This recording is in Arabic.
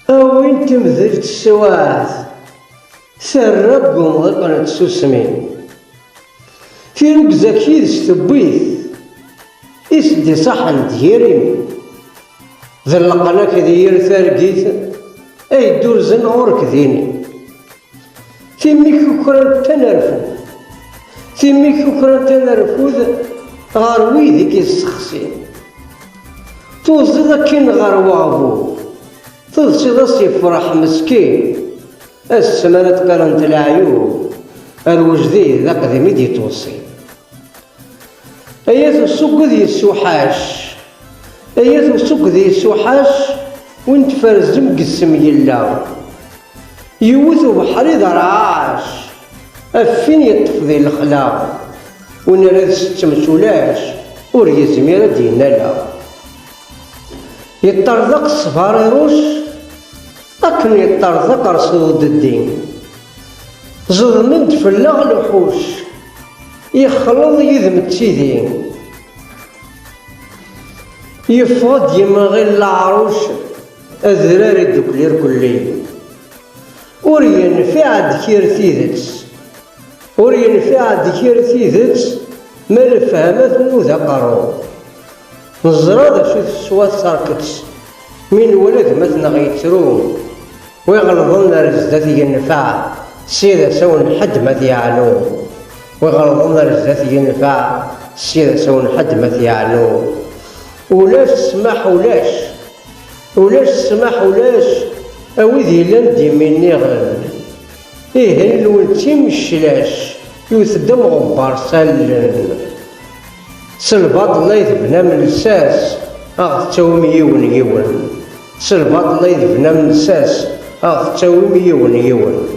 أوين تمثل السواعث ثرب ومغلقنا تسوسمين في ركزة كيدس تبويث إسدي صحن ديريم ذلقنا كدير ثارقيث أي دور زنغور كذيني في ميكو كران تنرفو في ميكو كران تنرفو غار ويدي كيسخسين توزد كين غار وابو توزد يفرح مسكين السمانة قرنت العيوب الوجدي ذا قديم يدي توصي أيات السوق ذي السوحاش أيات السوق ذي السوحاش وانت فرزم قسم يلا يوثو بحري ضرعاش أفين يطفذي الخلاق ونرد ستمسولاش وريزمير دينا لا يطرزق الصفار يروش أكن يطرزق رصود الدين ظلمت في اللغ الوحوش يخلط يذم التيدين يفض يمغي العروش أذرار الدكلير كلي ورين في عاد كير ثيذتس ورين في عاد كير ثيذتس ما الفهمت موذا قارو نزراد شو السوات ساركتس من ولد مثنى غيترو ويغلظن رزدتي النفع سيدة سون حد ما يعلو ويغلظن رزدتي النفع سيدة سون حد ما يعلو ولاش السماح ولاش السماح ولاش أوذي لندي مني غل إيه الولتي مشلاش يوثدم غبار سلن سلباط الله يذبنا من الساس أغد توم يون سلباط الله يذبنا من الساس أغد توم يون